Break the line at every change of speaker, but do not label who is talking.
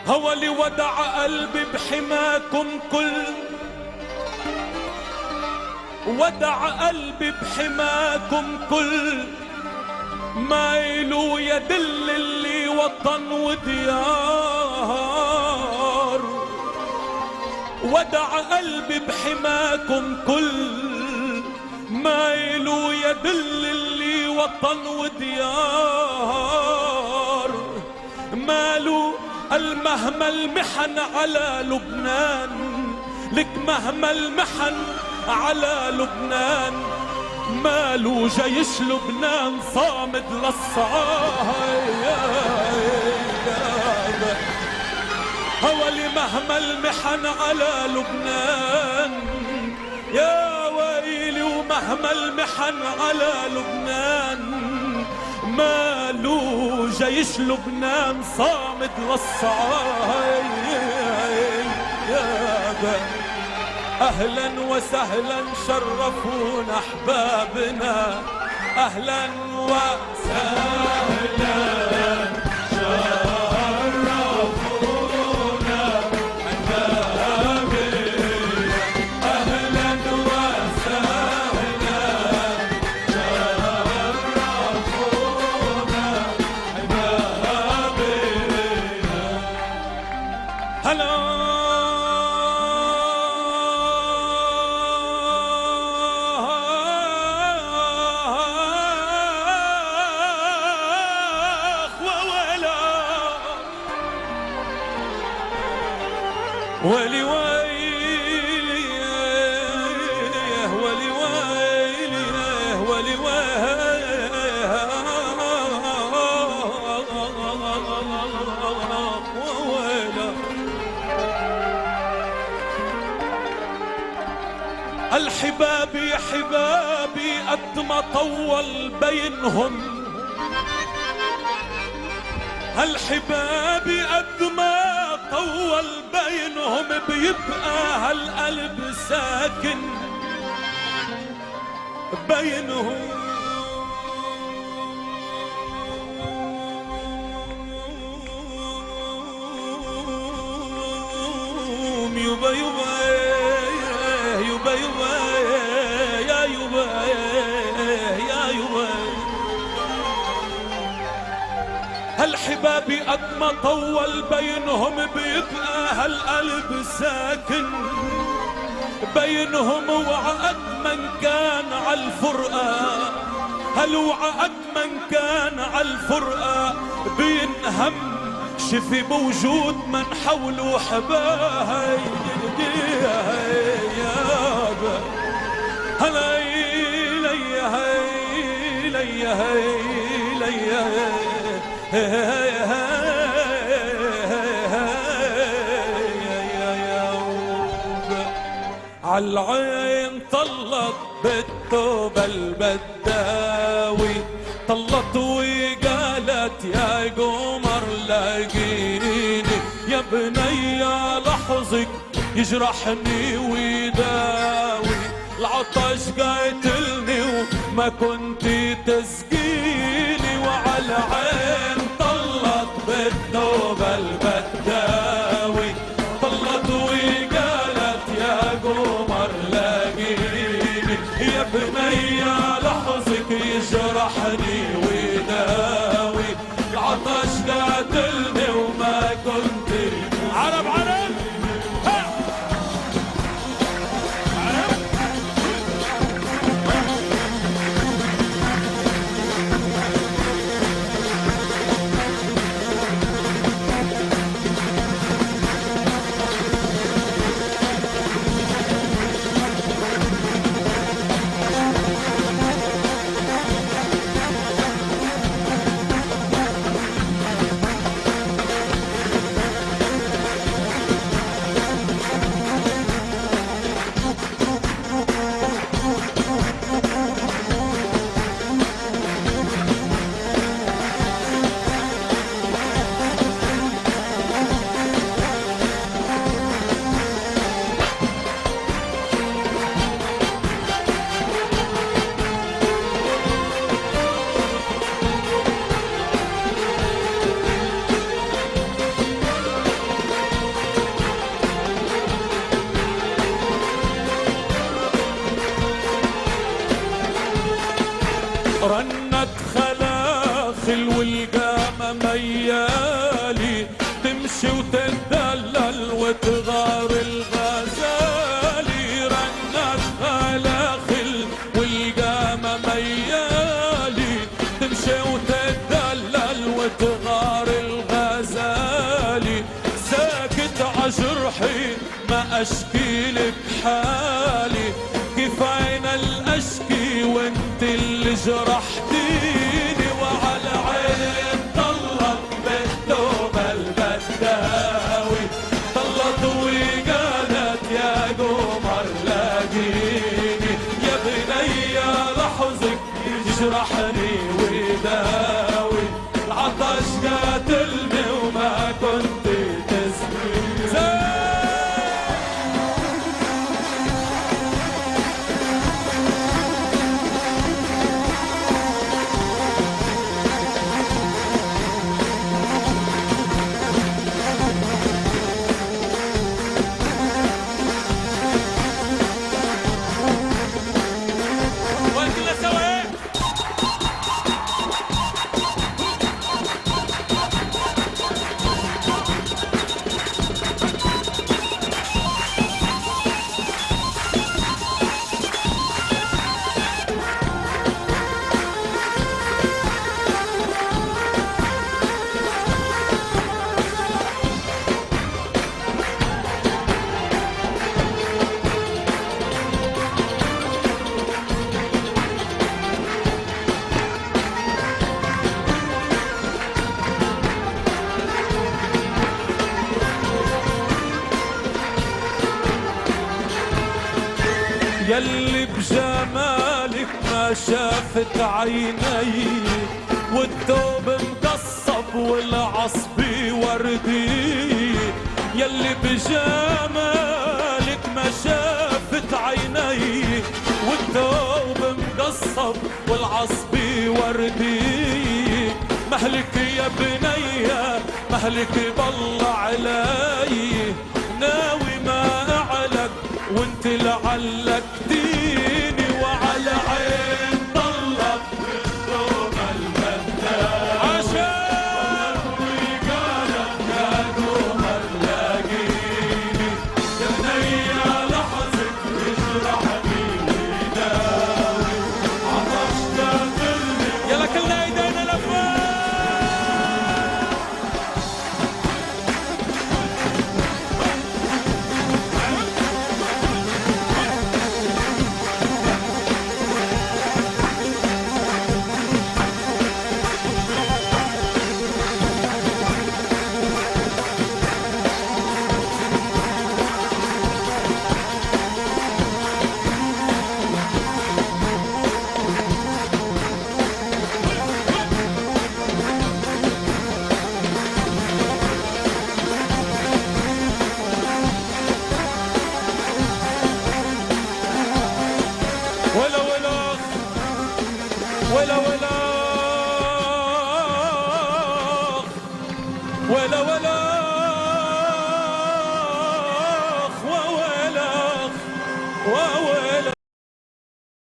هو اللي ودع قلبي بحماكم كل، ودع قلبي بحماكم كل، ما إله يدل اللي وطن وديار. ودع قلبي بحماكم كل، ما إله يدل اللي وطن وديار. ماله المهما المحن على لبنان، لك مهما المحن على لبنان، ماله جيش لبنان صامد للصعايد. هولي مهما المحن على لبنان، يا ويلي ومهما المحن على لبنان، ماله جيش لبنان صامد للصعايد. أهلا وسهلا شرفونا أحبابنا، أهلا وسهلا شرفونا أحبابنا، أهلا وسهلا شرفونا أحبابنا. هلا ولي ويلي ولي ويلي ولي ويلي. الحبابي يا حبابي قد ما طول بينهم، الحبابي قد ما طول بينهم، بيبقى هالقلب ساكن بينهم. يبا يبا يبا يبا يا يبا يا يبا. هالحبابي قد ما طول بينهم، بيبقى هالقلب ساكن بينهم. وعقد من كان عالفرقة، هل وعقد من كان عالفرقة، بينهم شفي بوجود من حوله حبايب. هلا لي هي لي عالعين طلت بالتوبة البداوي، طلت وقالت يا قمر لاقيني، يا بني لحظك يجرحني ويداوي، العطش قاتلني وما كنتي تسقيني. وعالعين طلت بالتوبة البداوي، طلت وقالت يا قمر لاقيني، يا بني لحظك يجرحني ويداوي، العطش قاتلني وما كنت. عرب عرب رنت خلاخل والقامة ميالي تمشي وتدلل وتغار الغزالي. رنت خلاخل والقامة ميالي تمشي وتدلل وتغار الغزالي. ساكت عجرحي ما اشكي لك حالي، كيف عين الاشكي وانت اللي جرحتيني. وعلى عين طلت بالثوب البداوي، طلت وقالت يا قمر لاقيني. يا بني لحظك يجرحني ويداوي، العطش قاتلني وما كنت تسمعني. يلي بجمالك ما شافت عيني، والثوب مقصب والعصبي وردي. يلي بجمالك ما شافت عيني، والثوب مقصب والعصبي وردي. مهلك يا بنية مهلك بالله علي، ناوي ما أعلق وانت لعلك ديني. وعلى عين طلب بالثوب البداوي، عشان وقالت يا قمر لاقيني. يا بني لحظك يجرحني ويداوي، عطش قاتلني. يلا كلنا ايدينا لفوق. ولا